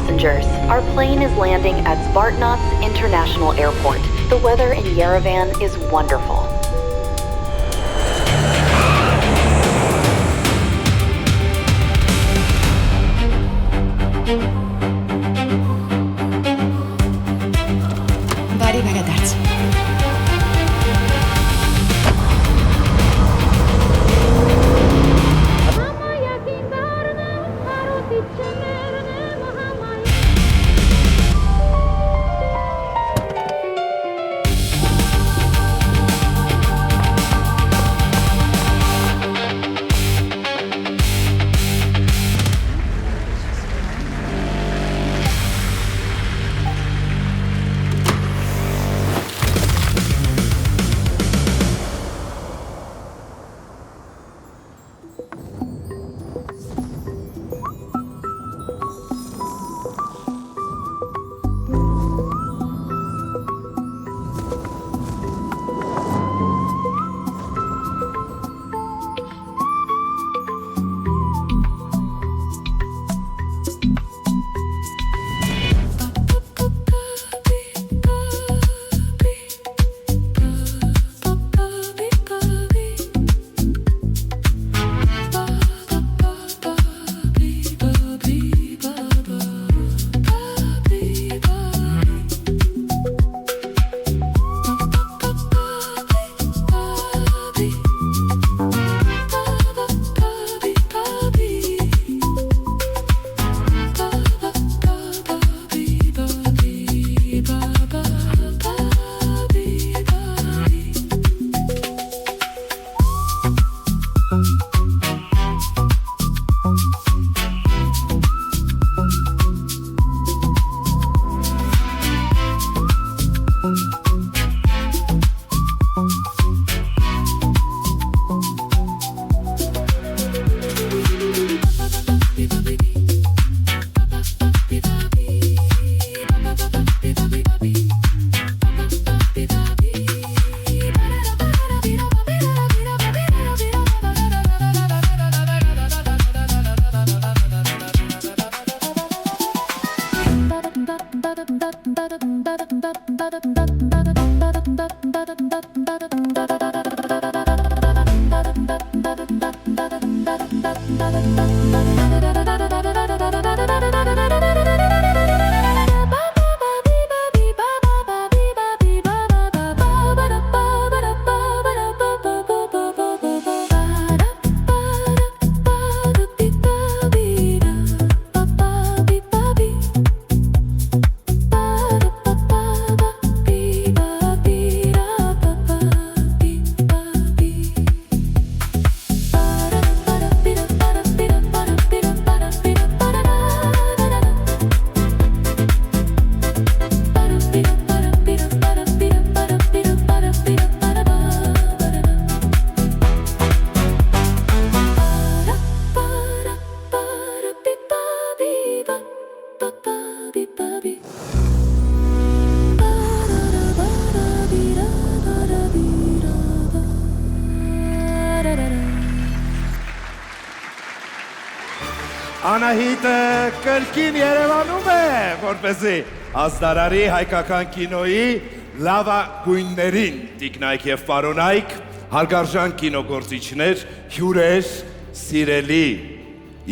passengers. Our plane is landing at Spartanauts International Airport. The weather in Yerevan is wonderful. Բարի վերադարձ։ Անահիտը կրկին Երևանում է, որպեսզի ազդարարի հայկական կինոյի լավագույններին տիկնայք եւ պարոնայք, հարգարժան կինոգործիչներ, հյուրեր, սիրելի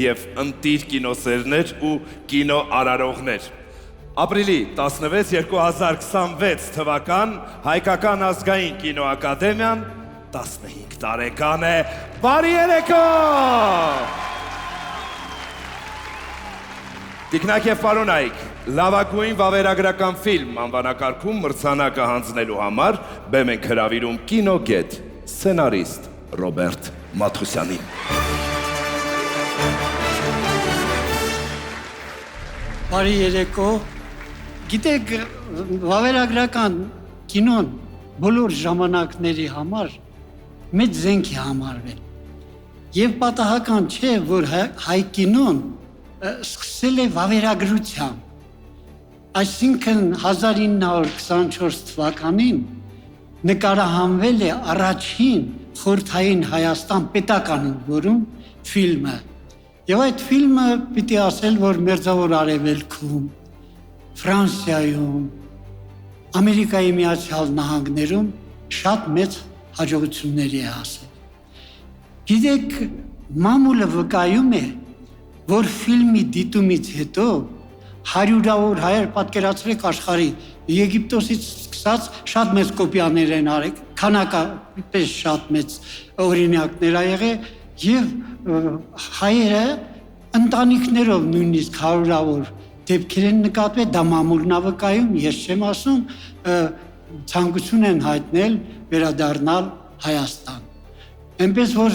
եւ ընտիր կինոսերներ ու կինոարարողներ։ Ապրիլի 16 2026 թվական Հայկական ազգային կինոակադեմիան 15 տարեկան է։ Բարի երեկո! Տիկնայք եւ պարոնայք, լավագույն վավերագրական ֆիլմ անվանակարգում մրցանակը հանձնելու համար բեմ ենք հրավիրում կինոգետ, սցենարիստ Ռոբերտ Մաթուսյանին։ Բարի երեկո, գիտեք, վավերագրական կինոն բոլոր ժամանակների համար մեծ զենք է համարվել։ Եվ պատահական չէ, որ հայ կինոն սկսել է վավերագրությամբ, այսինքն 1924 թվականին նկարահանվել է առաջին խորհրդային Հայաստան պետական ընկերություն ֆիլմը Եվ այդ ֆիլմը պիտի ասել, որ Մերձավոր Արևելքում, Ֆրանսիայում, Ամերիկայի Միացյալ Նահանգներում շատ մեծ հաջողությունների է հասել։ Գիտեք, մամուլը վկայում է, որ ֆիլմի դիտումից հետո հարյուրավոր հայեր պատկերացրեք աշխարհի Եգիպտոսից սկսած շատ մեծ կոպիաներ են արել, քանակապես շատ մեծ օրինակներ ա եղել եւ հայերը ընտանիքներով նույնիսկ հարյուրավոր դեպքեր են նկատվել, դա մամուլն ա վկայում, ես չեմ ասում, ցանկություն են հայտնել վերադառնալ Հայաստան։ Այնպես որ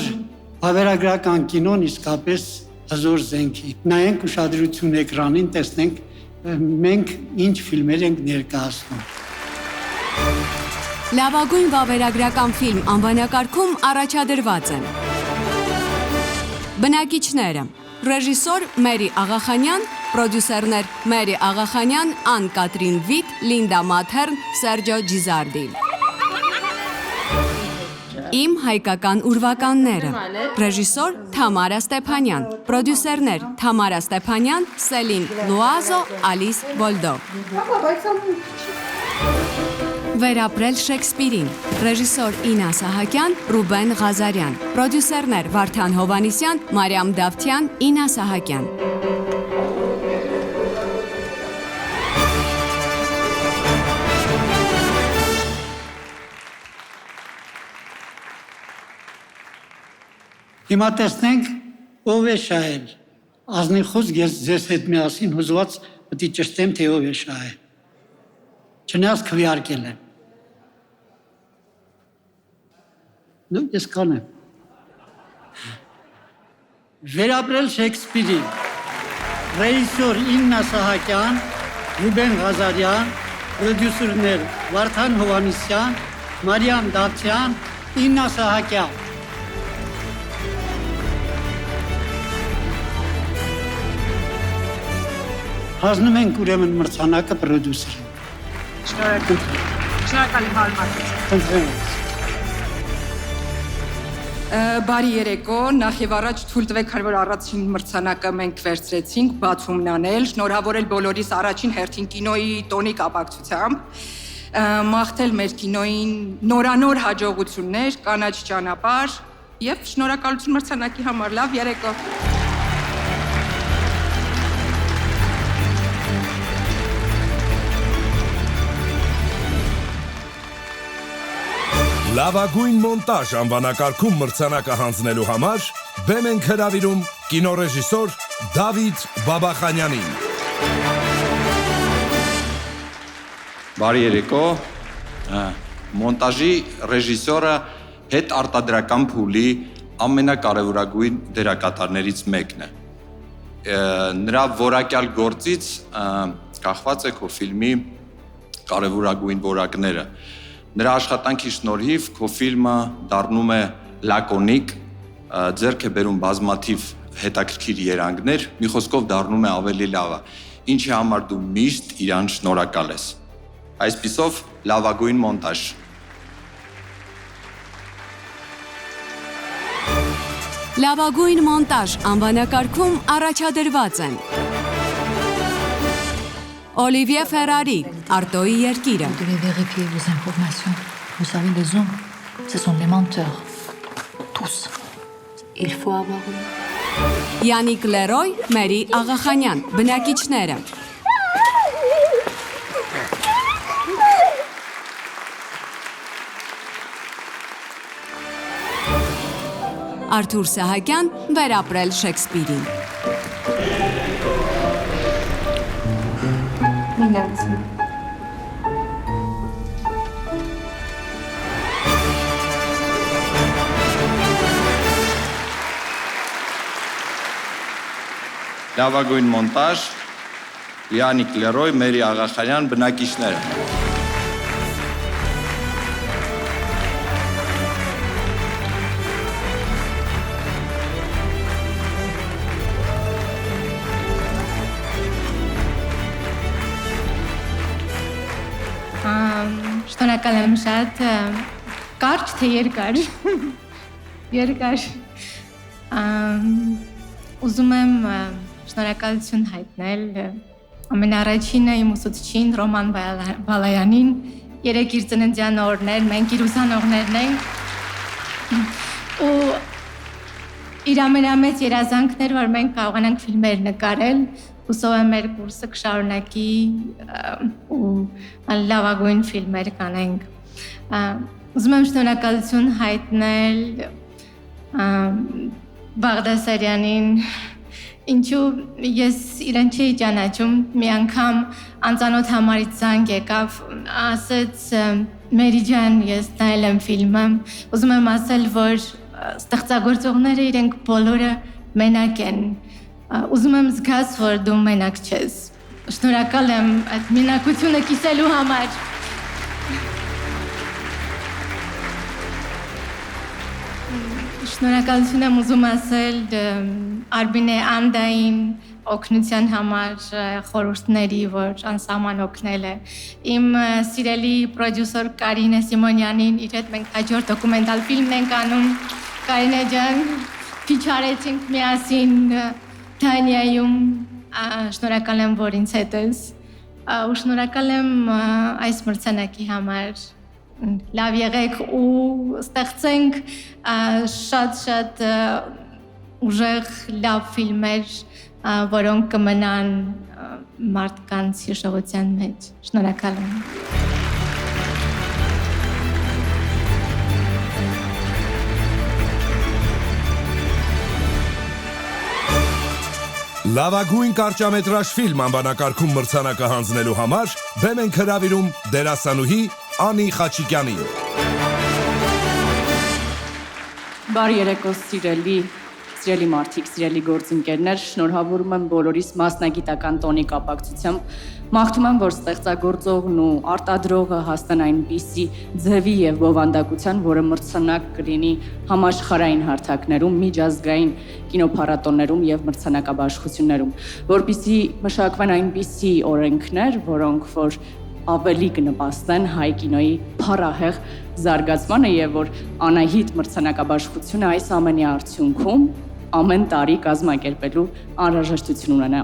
վավերագրական կինոն իսկապես հզոր զենք է։ Նայենք ուշադրություն էկրանին, տեսնենք մենք ինչ ֆիլմեր ենք ներկայացնում։ Լավագույն վավերագրական ֆիլմ անվանակարգում առաջադրված են բնակիչները, ռեժիսոր Մերի Աղախանյան, պրոդյուսերներ Մերի Աղախանյան, Ան Կատրին Վիտ, Լինդա Մաթերն, Սերջո Ջիզարդի։ Իմ հայկական ուրվականները, ռեժիսոր Թամարա Ստեփանյան, պրոդյուսերներ Թամարա Ստեփանյան, Սելին Լուազո, Ալիս Բոլդո։ Վերապրել Շեքսպիրին, ռեժիսոր Ինա Սահակյան, Ռուբեն Ղազարյան, պրոդյուսերներ Վարդան Հովանիսյան, Մարիամ Դավթյան, Ինա Սահակյան։ Հիմա տեսնենք ով է շահել։ Ազնիխոս ես ձեզ հետ միասին հուզված պետք է ճշտեմ, թե ով է շահել։ Չնայած քվեարկել եմ։ Նու ես կանեմ։ Վերապրել Շեքսպիրին, ռեժիսոր Իննա Սահակյան, Ռուբեն Ղազարյան, պրոդյուսերներ Վարդան Հովանիսյան, Մարիամ Դավթյան, Իննա Սահակյան։ Հանձնում ենք ուրեմն մրցանակը պրոդյուսերին։ Շնորհակալ եմ հարմարվեցիք։ Խնդրեմ։ Բարի երեկո, նախ եւ առաջ թույլ տվեք, որ առաջին մրցանակը մենք վերցրեցինք բացումն անել, շնորհավորել բոլորիս առաջին հերթին կինոյի տոնի կապակցությամբ, մաղթել մեր կինոյին նորանոր հաջողություններ, կանաչ ճանապարհ եւ շնորհակալություն մրցանակի համար։ Լավ երեկո։ Լավագույն մոնտաժ անվանակարգում մրցանակը հանձնելու համար բեմ ենք հրավիրում կինոռեժիսոր Դավիթ Բաբախանյանին։ Բարի երեկո, մոնտաժի ռեժիսորը հետ արտադրական փուլի ամենակարևորագույն դերակատարներից մեկն է։ Նրա որակյալ գործից կախված է քո ֆիլմի կարևորագույն որակները։ Նրա աշխատանքի շնորհիվ քո ֆիլմը դառնում է լակոնիկ, ձեռք է բերում բազմաթիվ հետաքրքիր երանգներ, մի խոսքով դառնում է ավելի լավը, ինչի համար դու միշտ իրան շնորհակալ ես։ Այսպիսով լավագույն մոնտաժ։ Լավագույն մոնտաժ անվանակարգում առաջադրված են Օլիվիե Ֆերարի, Արտոյի երկիրը։ Vous devez vérifier vos informations. Vous savez, les hommes, ce sont des menteurs. Tous. Il faut avoir eu. Յանիկ Լերոյ, Մերի Աղախանյան, բնակիչները։ Արթուր Սահակյան, Վերապրել Շեքսպիրին։ Լավագույն մոնտաժ Յանիկ Լերոյ, Մերի Աղախանյան, բնակիչները։ Շնորհակալ եմ շատ, կարճ թե երկար։ Երկար։ ուզում եմ շնորհակալություն հայտնել ամենառաջինը իմ ուսուցչին Ռոման Բալայանին, երեք իր ծննդյան օրներ, մենք իր ուսանողներն ենք, ու իր ամենամեծ երազանքն էր, որ մենք կարողանանք ֆիլմեր նկարել, հուսով եմ մեր կուրսը կշարունակի ու լավագույն ֆիլմեր կանենք։ Ուզում եմ շնորհակալություն հայտնել Բաղդասարյանին, ինչու ես իրեն չէի ճանաչում, մի անգամ անծանոթ համարից զանգ եկավ, ասեց Մերի ջան, ես նայել եմ ֆիլմը, ուզում եմ ասել, որ ստեղծագործողները իրենք բոլորը մենակ են, ուզում եմ զգաս, որ դու մենակ չես, շնորհակալ եմ այդ մենակությունը կիսելու համար։ Շնորհակալություն եմ ուզում ասել Արբինե Անդային օգնության համար, խորհուրդների, որ անսահման օգնել է։ Իմ սիրելի պրոդյուսեր Կարինե Սիմոնյանին, իր հետ մենք հաջորդ դոկումենտալ ֆիլմն ենք անում։ Կարինե ջան, փիչարեցինք միասին Թանիայում, շնորհակալ եմ, որ ինձ հետ ես, ու շնորհակալ եմ այս մրցանակի համար։ Լավ եղեք ու ստեղծենք շատ ուժեղ լավ ֆիլմեր, որոնք կմնան մարդկանց հիշողության մեջ։ Շնորհակալ եմ։ Լավագույն կարճամետրաժ ֆիլմ անվանակարգում մրցանակը հանձնելու համար բեմ ենք հրավիրում դերասանուհի Անի Խաչիկյանին։ Բարի երեկո սիրելի մարդիկ, սիրելի գործընկերներ, շնորհավորում եմ բոլորիս մասնագիտական տոնի կապակցությամբ, մաղթում եմ, որ ստեղծագործողն ու արտադրողը հասնեն այնպիսի ձևի եւ բովանդակության, որը մրցանակ կլինի համաշխարհային հարթակներում, միջազգային կինոփառատոներում եւ մրցանակաբաշխություններում, որպեսզի մշակվեն այնպիսի օրենքներ, որոնք որ ավելի կնպաստեն հայ կինոյի փառահեղ զարգացմանը եւ որ Անահիտ մրցանակաբաշխությունը այս ամենի արդյունքում ամեն տարի կազմակերպելու անհրաժեշտություն ունենա։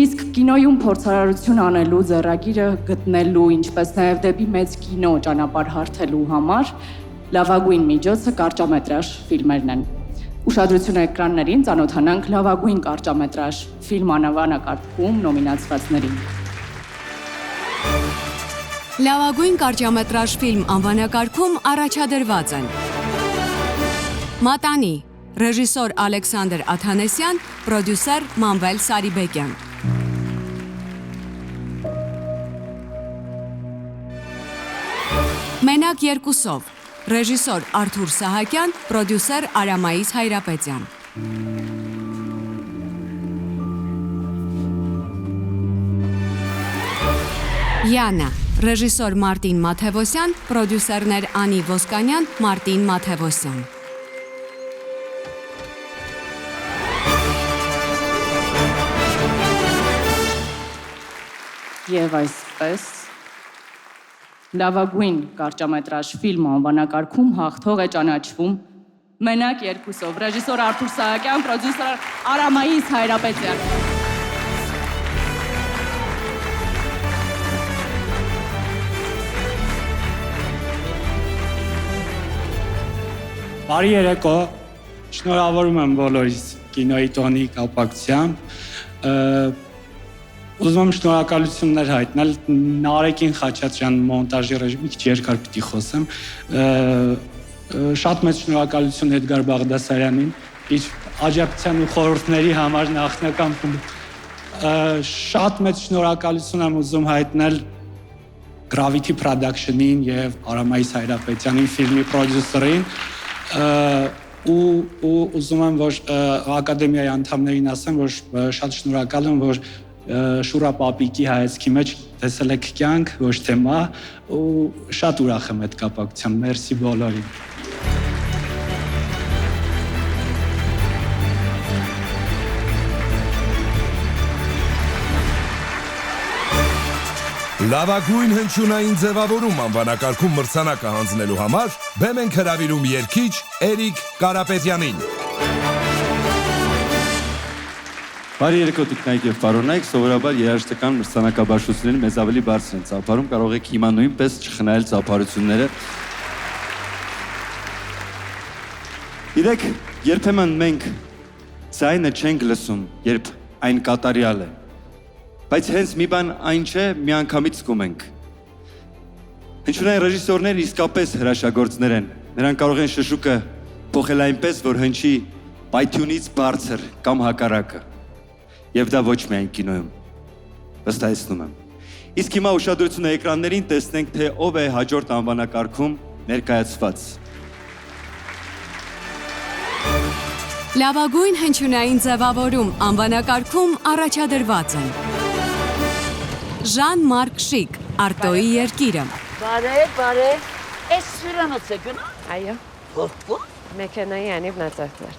Իսկ կինոյում փորձարարություն անելու, ձեռագիրը գտնելու, ինչպես նաեւ դեպի մեծ կինո ճանապարհ հարթելու համար լավագույն միջոցը կարճամետրաժ ֆիլմերն են։ Ուշադրություն էկրաններին, ծանոթանանք լավագույն կարճամետրաժ ֆիլմ անվանակարգում նոմինացվածներին։ Լավագույն կարճամետրաժ ֆիլմ անվանակարգում առաջադրված են Մատանի, ռեժիսոր Ալեքսանդր Աթանեսյան, պրոդյուսեր Մանվել Սարիբեկյան։ Մենակ երկուսով, ռեժիսոր Արթուր Սահակյան, պրոդյուսեր Արամայիս Հայրապետյան։ Յանա, ռեժիսոր Մարտին Մաթևոսյան, պրոդյուսերներ Անի Ոսկանյան, Մարտին Մաթևոսյան։ Եվ այսպես լավագույն կարճամետրաժ ֆիլմ անվանակարգում հաղթող է ճանաչվում մենակ երկուսով, ռեժիսոր Արթուր Սահակյան, պրոդյուսեր Արամայիս Հայրապետյան։ Բարի երեկո, շնորհավորում եմ բոլորիս կինոյի տոնի կապակցությամբ, ուզում եմ շնորհակալություններ հայտնել Նարեկին Խաչատրյան մոնտաժի ռեժիմի, քիչ երկար պիտի խոսեմ, շատ մեծ շնորհակալություն Էդգար Բաղդասարյանին, իր աջակցության ու խորհուրդների համար նախնական շատ մեծ շնորհակալություն եմ ուզում հայտնել Gravity Production-ին եւ Արամայիս Հայրապետյանին, ֆիլմի պրոդյուսերին, ու ուզում եմ, որ ակադեմիայի անդամներին ասեմ, որ շատ շնորհակալ եմ, որ Շուրա Պապիկի հայացքի մեջ տեսել եք կյանք, ոչ թե մահ, ու շատ ուրախ եմ այդ կապակցությամբ, մերսի բոլորին։ Լավագույն հնչյունային ձևավորում անվանակարգում մրցանակը հանձնելու համար բեմ ենք հրավիրում երգիչ Էրիկ Կարապետյանին։ Բարի երեկո տիկնայք եւ պարոնայք, սովորաբար երաժշտական մրցանակաբաշխությունները մեզ ավելի բարձր են ծափարում, կարող եք հիմա նույնպես չխնայել ծափարությունները։ Գիտեք, երբեմն մենք ձայնը չենք լսում, երբ այն կատարյալ է, բայց հենց մի բան այն չէ, մի անգամից զգում ենք։ Հնչյունային ռեժիսորներն իսկապես հրաշագործներ են, նրանք կարող են շշուկը փոխել այնպես, որ հնչի պայթյունից բարձր կամ հակառակը։ Եվ դա ոչ միայն կինոյում, վստահեցնում եմ։ Իսկ հիմա ուշադրությունը էկրաններին տեսնենք, թե ով է հաջորդ անվանակարգում ներկայացված։ Լավագույն հնչյունային ձևավորում անվանակարգում առաջադրված են Ժան-Մարկ Շիկ, Արտոյի երկիրը։ Բարե, այս սրանոց է գնա։ Այո, Ո՞ր։ մեքենայի անիվ նացախներ։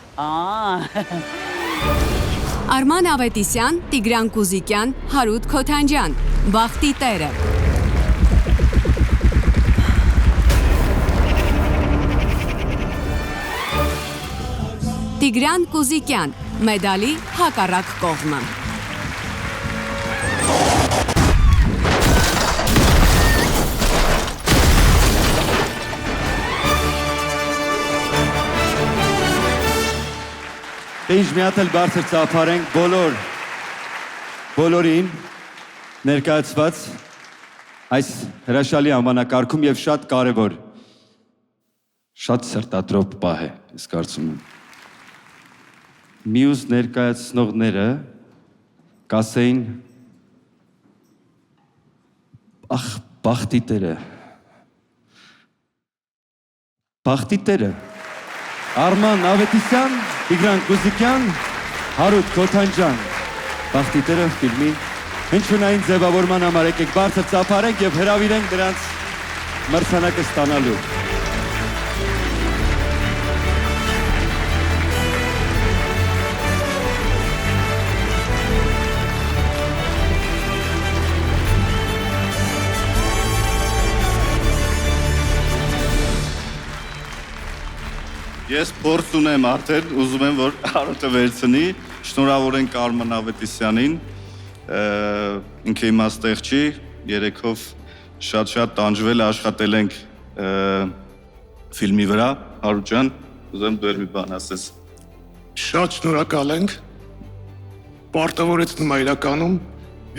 Արման Ավետիսյան, Տիգրան Կուզիկյան, Հարութ Քոթանջյան, Բախտի տերը։ Տիգրան Կուզիկյան, մեդալի հակառակ կողմը։ Թե ինչ մի հատ էլ բարձր ծափարենք բոլորին ներկայացված այս հրաշալի անվանակարգում եւ շատ կարեւոր, շատ սրտադրող պահ է, ես կարծում եմ։ Մյուս ներկայացնողները կասեին ախ, բախտի տերը։ Արման Ավետիսյան, Տիգրան Կուզիկյան, Հարութ Քոթանջյան, Բախտի տերը ֆիլմի հնչյունային ձևավորման համար եկեք բարձր ծափարենք եւ հրավիրենք նրանց մրցանակը ստանալու։ Ես փորձ ունեմ արդեն, ուզում եմ, որ Հարութը վերցնի, շնորհավորենք Արման Ավետիսյանին, ինքը իմաստեղ չի, երեքով շատ տանջվել աշխատել ենք ֆիլմի վրա, Հարութ ջան, ուզում դու մի բան ասես։ Շատ շնորհակալ ենք, պարտավորեցնում է իրականում,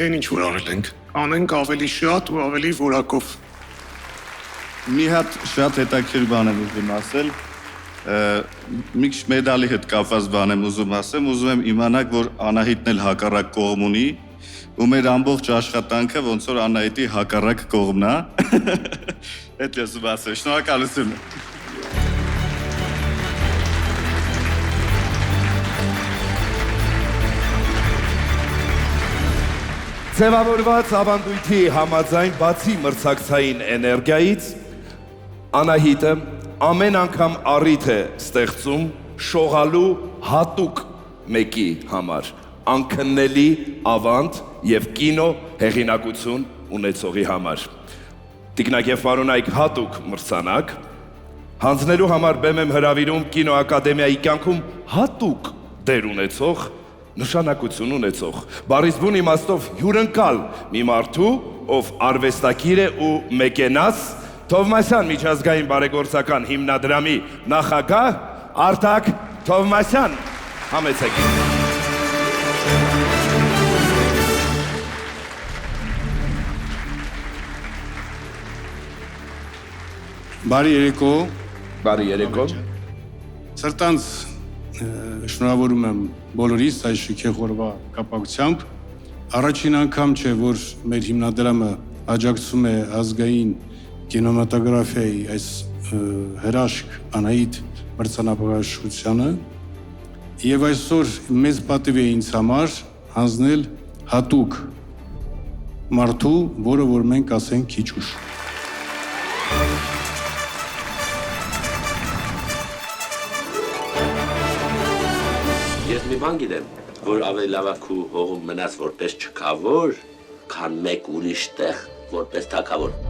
այն ինչ որ արել ենք, անենք ավելի շատ ու ավելի որակով։ Մի հատ շատ հետաքրքիր բան եմ ուզում ասել, մի քիչ մեդալի հետ կապված բան եմ ուզում ասեմ, ուզում եմ իմանաք, որ Անահիտն էլ հակառակ կողմ ունի, ու մեր ամբողջ աշխատանքը ոնց որ Անահիտի հակառակ կողմն է։ Այդ ես ուզում ասեմ, շնորհակալություն։ Ձևավորված ավանդույթի համաձայն բացի մրցակցային էներգիայից, Անահիտը ամեն անգամ առիթ է ստեղծում շողալու հատուկ մեկի համար, անքննելի ավանդ եւ կինո հեղինակություն ունեցողի համար։ Տիկնակ եւ պարոնայք, հատուկ մրցանակ հանձնելու համար բեմ եմ հրավիրում կինոակադեմիայի կյանքում հատուկ դեր ունեցող, նշանակություն ունեցող, բառից բուն իմաստով հյուրընկալ մի մարդու, ով արվեստագիր է ու մեկենաս, Թովմասյան միջազգային բարեգործական հիմնադրամի նախագահ Արտակ Թովմասյան, համեցեք։ Բարի երեկո։ Բարի երեկո։ Սրտանց շնորհավորում եմ բոլորիս այս շքեղօրվա կապակցությամբ։ Առաջին անգամ չէ, որ մեր հիմնադրամը աջակցում է ազգային կինեմատոգրաֆիայի այս հրաշք Անահիտ մրցանակաբաշխությանը եւ այսօր մեծ պատիվ է ինձ համար հանձնել հատուկ մարդու, որը որ մենք ասենք քիչուշ։ Ես մի բան գիտեմ, որ ավելի լավ է քու հողում մնաց որպես չքավոր, քան մեկ ուրիշ տեղ որպես թագավոր։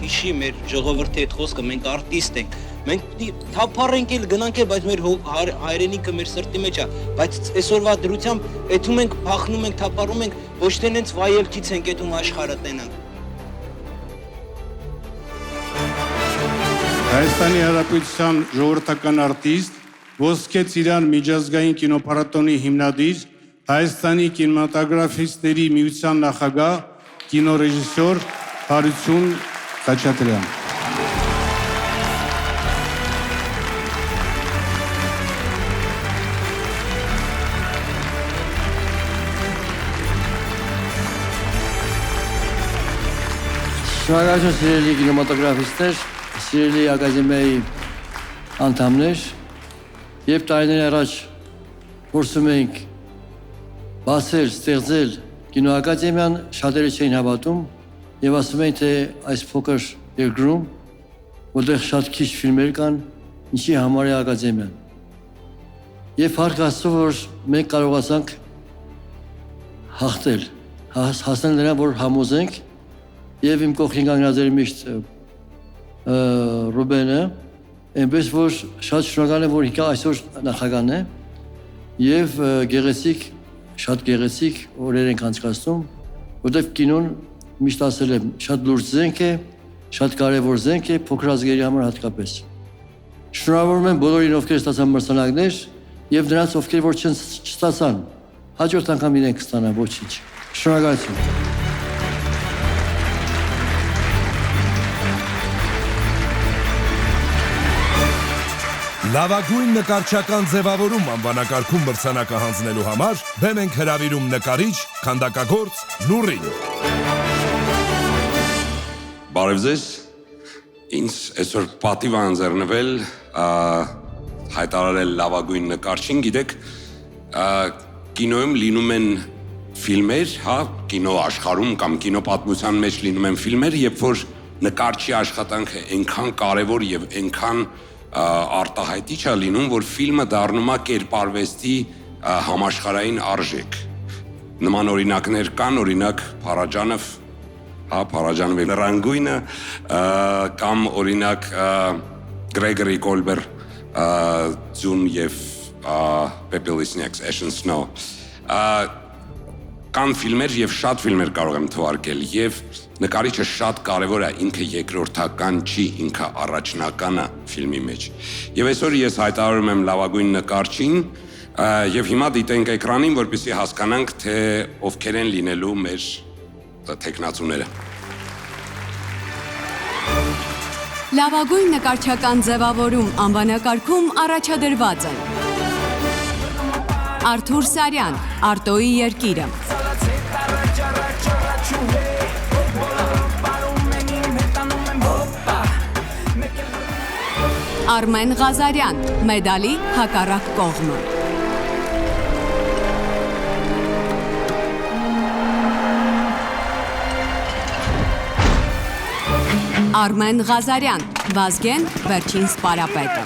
հիշի մեր ժողովրդի հետ խոսքը, մենք արտիստ ենք։ Մենք պիտի թափառենք էլ գնանք էլ, բայց մեր հայրենիքը մեր սրտի մեջ է, բայց այսօրվա դրությամբ էթում ենք, փախնում ենք, թափառում ենք, ոչ թե նենց վայելքից ենք էթում աշխարհը տենանք։ Հայաստանի Հանրապետության ժողովրդական արտիստ, Ոսկե Ծիրան միջազգային կինոփառատոնի հիմնադիր, Հայաստանի կինեմատոգրաֆիստների միության նախագահ, կինոռեժիսոր Հարություն Խաչատրյան։ Շնորհակալություն սիրելի կինեմատոգրաֆիստներ, սիրելի ակադեմիայի անդամներ, երբ տարիներ առաջ փորձում էինք բացել, ստեղծել կինոակադեմիան, շատերը չէին հավատում եւ ասում էին, թե այս փոքր երկրում, որտեղ շատ քիչ ֆիլմեր կան, ինչի համար է ակադեմիան։ Եվ հարկ Աստծո, որ մենք կարողացանք հաղթել, հասնել նրան, որ համոզենք եւ իմ կողքին կանգնած էր միշտ Ռուբենը, այնպես որ շատ շնորհակալ եմ, որ ինքը այսօր նախագահն է եւ գեղեցիկ, շատ գեղեցիկ օրեր ենք անցկացնում, որտեղ կինոն միշտ ասել եմ, շատ լուրջ զենք է, շատ կարեւոր զենք է փոքր ազգերի համար հատկապես։ Շնորհավորում եմ բոլորին, ովքեր ստացան մրցանակներ եւ նրանց, ովքեր որ չստացան, հաջորդ անգամ իրենք կստանան, ոչինչ։ Շնորհակալություն։ Լավագույն նկարչական ձևավորում անվանակարգում մրցանակը հանձնելու համար բեմ ենք հրավիրում նկարիչ, քանդակագործ Նուրին։ Բարև ձեզ, ինձ այսօր պատիվ անձեռնվել հայտարարել լավագույն նկարչին, գիտեք, կինոյում լինում են ֆիլմեր, կինո աշխարհում կամ կինոպատմության մեջ լինում են ֆիլմեր, երբ որ նկարչի աշխատանքը այնքան կարևոր եւ այնքան արտահայտիչ է լինում, որ ֆիլմը դառնում է կերպարվեստի համաշխարհային արժեք։ Նման օրինակներ կան, օրինակ Փարաջանով, Փարաջանովի Ռանգույնը, կամ օրինակ Գրեգորի Կոլբեր, Ձուն եւ Պեպելիսնյակս, Ashen Snow։ Կան ֆիլմեր եւ շատ ֆիլմեր կարող եմ թվարկել եւ նկարիչը շատ կարեւոր է, ինքը երկրորդական չի, ինքը առաջնական է ֆիլմի մեջ։ Եվ այսօր ես հայտարարում եմ լավագույն նկարչին եւ հիմա դիտենք էկրանին, որպեսզի հասկանանք, թե ովքեր են լինելու մեր տեխնացուները։ Լավագույն նկարչական ձևավորում անվանակարգում առաջադրված են Արթուր Սարյան, Արտոյի երկիրը, Արմեն Ղազարյան, Մեդալի հակառակ կողմը, Արմեն Ղազարյան, Վազգեն, վերջին սպարապետը,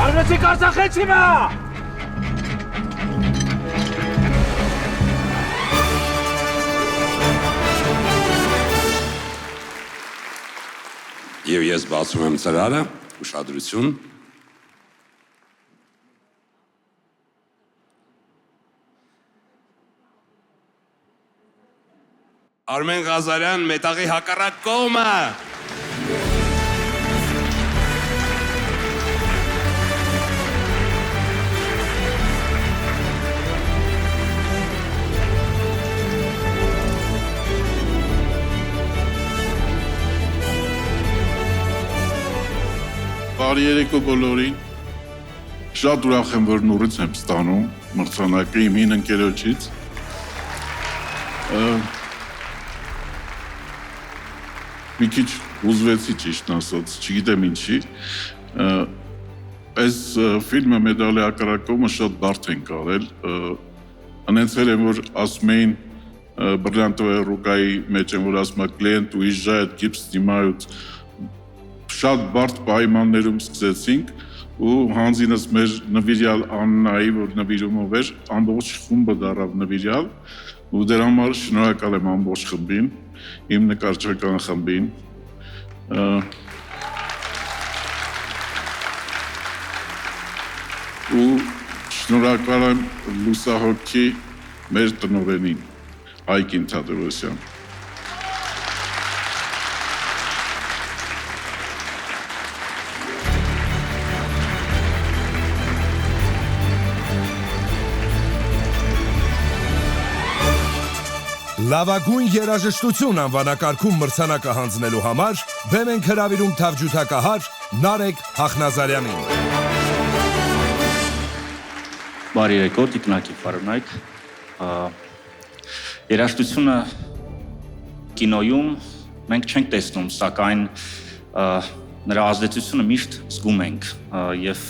Արմեցի կարծախեցի մա! Եվ ես բացում եմ ծրարը, ուշադրություն։ Արմեն Ղազարյան, մետաղի հակառակ կողմը։ Բարի երեկո բոլորին, շատ ուրախ եմ, որ նորից եմ ստանում մրցանակը իմ հին ընկերոջից։ Մի քիչ ուզվեցի ճիշտն ասած, չգիտեմ ինչի։ Այս ֆիլմը մեդալի հակառակ կողմը շատ բարդ ենք արել։ Անեցել եմ, որ ասում էին բրիլյանտովая ռուկայի մեջ են, որ ասում է կլիենտ уезжает, гипс снимают, շատ բարդ պայմաններում սկսեցինք ու հանձինս մեր նվիրյալ Աննայի, որ նվիրումով էր, ամբողջ խումբը դարավ նվիրյալ ու դրա համար շնորհակալ եմ ամբողջ խմբին, իմ նկարչական խմբին, ու շնորհակալ եմ լուսահոգի մեր տնօրենին, Այգին Թադևոսյան։ Լավագույն երաժշտություն անվանակարգում մրցանակը հանձնելու համար բեմ ենք հրավիրում թավջութակահար Նարեկ Հախնազարյանին։ Բարի եկեք, Տիկնակի Ֆարունայք։ Երաժշտությունը կինոյում մենք չենք տեսնում, սակայն նրա ազդեցությունը միշտ զգում ենք եւ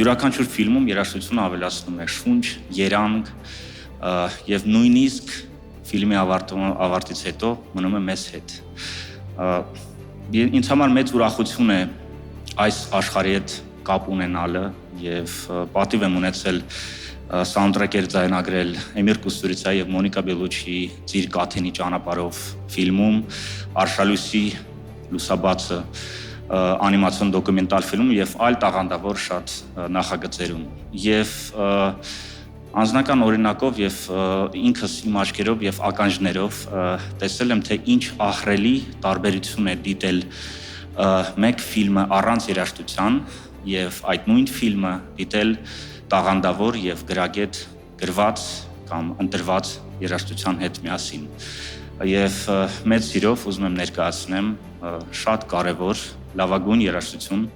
յուրաքանչյուր ֆիլմում երաժշտությունը ավելացնում է շունչ, երանգ եւ նույնիսկ ֆիլմի ավարտից հետո մնում է մեզ հետ։ Ինձ համար մեծ ուրախություն է այս աշխարհի հետ կապ ունենալը եւ պատիվ եմ ունեցել սաունդթրեքեր ձայնագրել Էմիր Կուստուրիցայի եւ Մոնիկա Բելուչիի Ծիր Կաթենի ճանապարհով ֆիլմում, Արշալույսի լուսաբացը անիմացիոն դոկումենտալ ֆիլմում եւ այլ տաղանդավոր շատ նախագծերում։ Եվ անձնական օրինակով եւ ինքս իմ աչքերով եւ ականջներով տեսել եմ, թե ինչ ահռելի տարբերություն է դիտել մեկ ֆիլմը առանց երաժշտության եւ այդ նույն ֆիլմը դիտել տաղանդավոր եւ գրագետ գրված կամ ընտրված երաժշտության հետ միասին։ Եվ մեծ սիրով ուզում եմ ներկայացնեմ շատ կարեւոր լավագույն երաժշտություն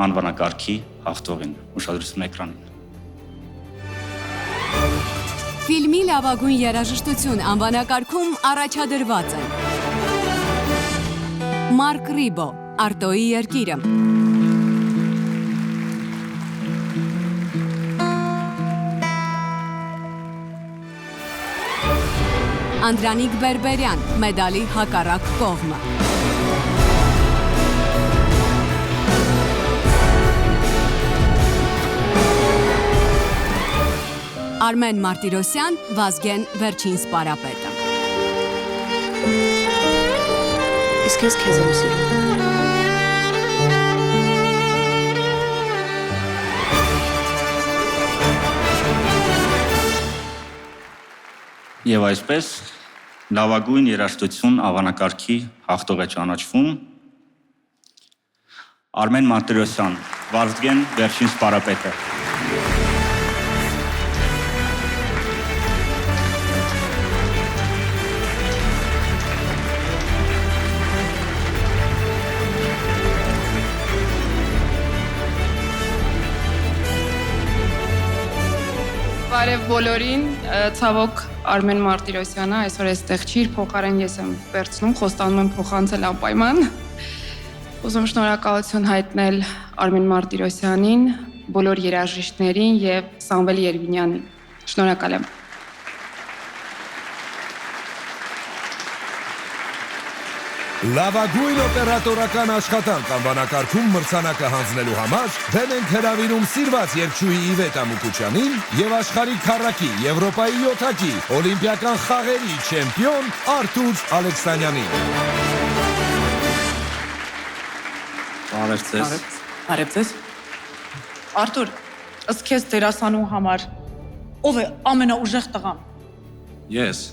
անվանակարգի հաղթողին։ Ուշադրություն էկրանին։ Ֆիլմի լավագույն երաժշտություն անվանակարգում առաջադրված են Մարկ Ռիբո, Արտոյի երկիրը, Անդրանիկ Բերբերյան, Մեդալի հակառակ կողմը, Արմեն Մարտիրոսյան, Վազգեն Վերջին սպարապետը։ Իսկ ես քեզ եմ սիրում։ Եվ այսպես լավագույն երաժշտություն անվանակարգի հաղթող է ճանաչվում Արմեն Մարտիրոսյան, Վազգեն Վերջին սպարապետը։ Բարև բոլորին, ցավոք Արմեն Մարտիրոսյանը այսօր այստեղ չի, փոխարեն ես եմ վերցնում, խոստանում եմ փոխանցել անպայման։ Ուզում շնորհակալություն հայտնել Արմեն Մարտիրոսյանին, բոլոր երաժիշտներին եւ Սամվել Երևինյանին։ Շնորհակալ եմ։ Լավագույն օպերատորական աշխատանք անվանակարգում մրցանակը հանձնելու համար բեմ ենք հրավիրում սիրված երգչուհի Իվետ Ամուկուչյանին եւ աշխարհի քառակի, Եվրոպայի 7-ակի, օլիմպիական խաղերի չեմպիոն Արտուր Ալեքսանյանին։ Բարև ձեզ։ Բարև ձեզ։ Արտուր, ըստ քեզ դերասանու համար ով է ամենաուժեղ տղան։ Ես։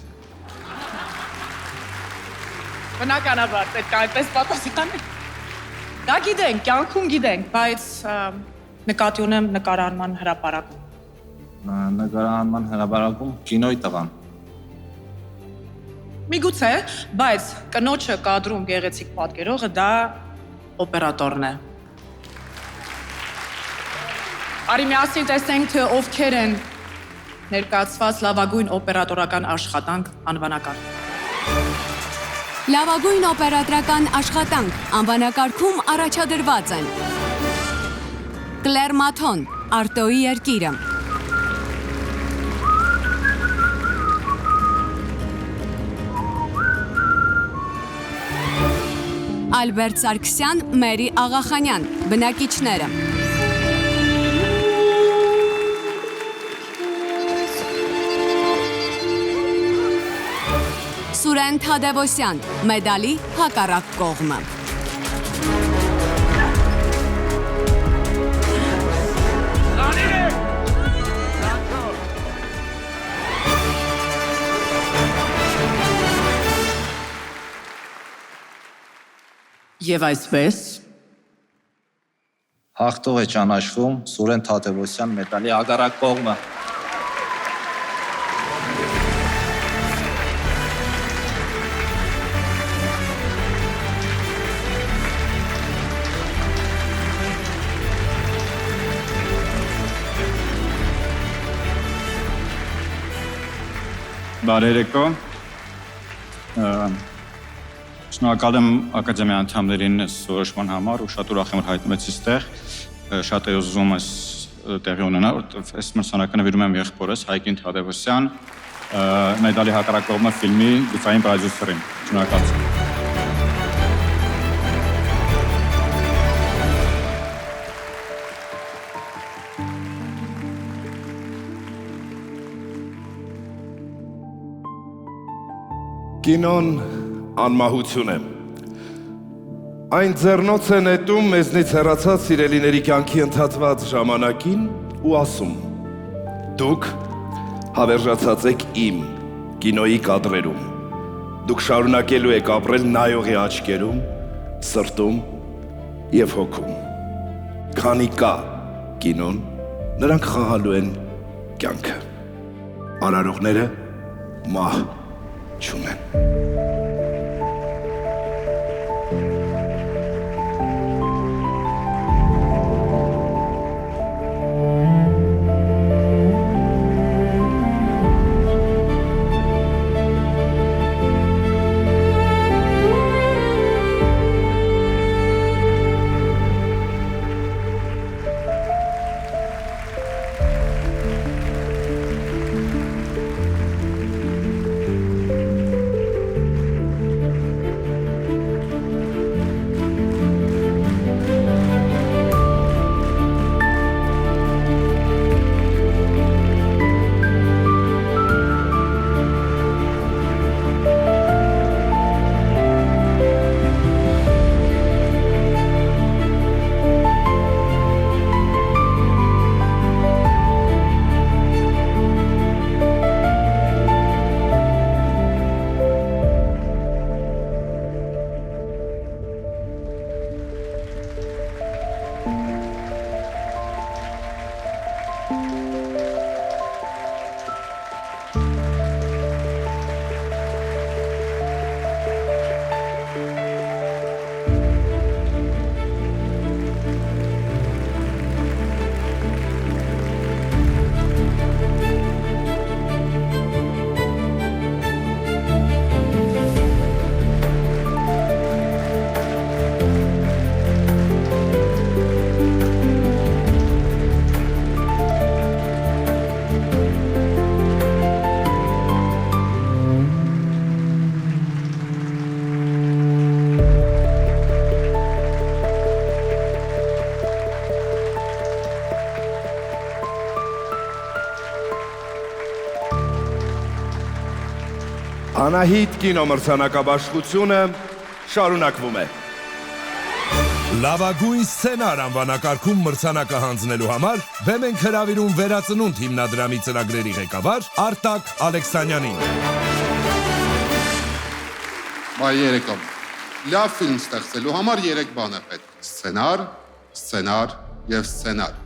Բնականաբար պետք է այդպես պատասխանել։ Դա գիտենք, կյանքում գիտենք, բայց նկատի ունեմ նկարահանման հրապարակում։ Նկարահանման հրապարակում կինոյի տղան։ Միգուցե, բայց կնոջը կադրում գեղեցիկ պատկերողը դա օպերատորն է։ Արի միասին տեսնենք, թե ովքեր են ներկայացված լավագույն օպերատորական աշխատանք անվանակարգ։ Լավագույն օպերատորական աշխատանք անվանակարգում առաջադրված են Կլերմաթոն, Արտոյի երկիրը, Ալբերտ Սարգսյան, Մերի Աղախանյան, բնակիչները, Սուրեն Թադևոսյան, մեդալի հակառակ կողմը։ Եվ այսպես հաղթող է ճանաչվում Սուրեն Թադևոսյան մեդալի հակառակ կողմը։ Բարերեկո։ Շնորհակալ եմ ակադեմիայի անդամներին որոշման համար ու շատ ուրախ եմ որ հայտնվեցի այստեղ։ Շատ է ուզում ես տեղի ունենալ, որովհետև այս մրցանակը նվիրում եմ եղբորս Հայկին Թադևոսյան, մեդալի հակառակ կողմը ֆիլմի դիզայն պրոդյուսերին։ Շնորհակալություն։ Կինոն անմահություն է։ Այն ձեռնոց է նետում մեզնից հեռացած սիրելիների կյանքի ընդհատված ժամանակին ու ասում. դուք հավերժացած եք իմ կինոյի կադրերում։ Դուք շարունակելու եք ապրել նայողի աչքերում, սրտում և հոգում։ Քանի կա կինոն, նրանք խաղալու են կյանքը։ Արարողները մահ չունեն։ Անահիտ կինոմրցանակաբաշխությունը շարունակվում է։ Լավագույն սցենար անվանակարգում մրցանակը հանձնելու համար բեմ ենք հրավիրում Վերածնունդ հիմնադրամի ծրագրերի ղեկավար Արտակ Ալեքսանյանին։ Բայ երեկո։ Լավ ֆիլմ ստեղծելու համար 3 բան է պետք. սցենար, սցենար եւ սցենար։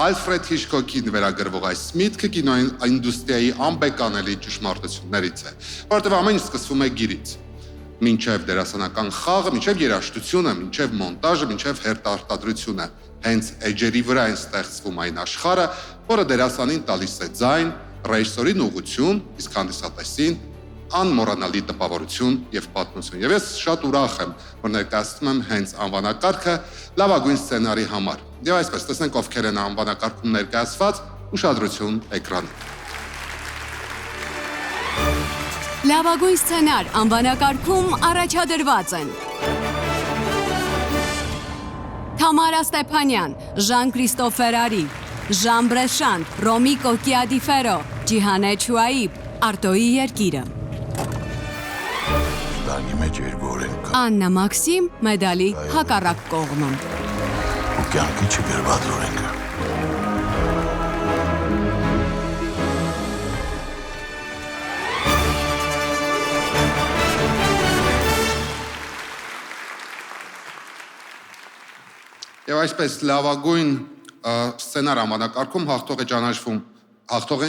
Ալֆրեդ Հիչկոկին վերագրվող այս միտքը կինոինդուստրիայի անբեկանելի ճշմարտություններից է, որովհետև ամեն ինչ սկսվում է գիրից։ Մինչև դերասանական խաղը, մինչև երաժշտությունը, մինչև մոնտաժը, մինչև հերթարտադրությունը։ Հենց էջերի վրա են ստեղծվում այն աշխարհը, որը դերասանին տալիս է ձայն, ռեժիսորին ուղղություն, իսկ հանդիսատեսին անմոռանալի տպավորություն եւ պատմություն։ Եվ ես շատ ուրախ եմ, որ ներկայացնում եմ հենց անվանակարգը լավագույն սցենարի համար։ Եվ այսպես տեսնենք ովքեր են անվանակարգում ներկայացված, ուշադրություն էկրանին։ Լավագույն սցենար անվանակարգում առաջադրված են Թամարա Ստեփանյան, Ժան-Կրիստոֆեր Արի, Ժան Բրեշան, Ռոմիկո Կիադիֆերո, Ջիհանե Չուայիբ, Արտոյի երկիրը։ Գլանի մեջ երկու օր են կա։ Աննա Մաքսիմ մեդալի հակառակ կողմը։ Ու կյանքի չգրված օրենքը։ Եվ այսպես լավագույն սցենար համանակարգում հաղթող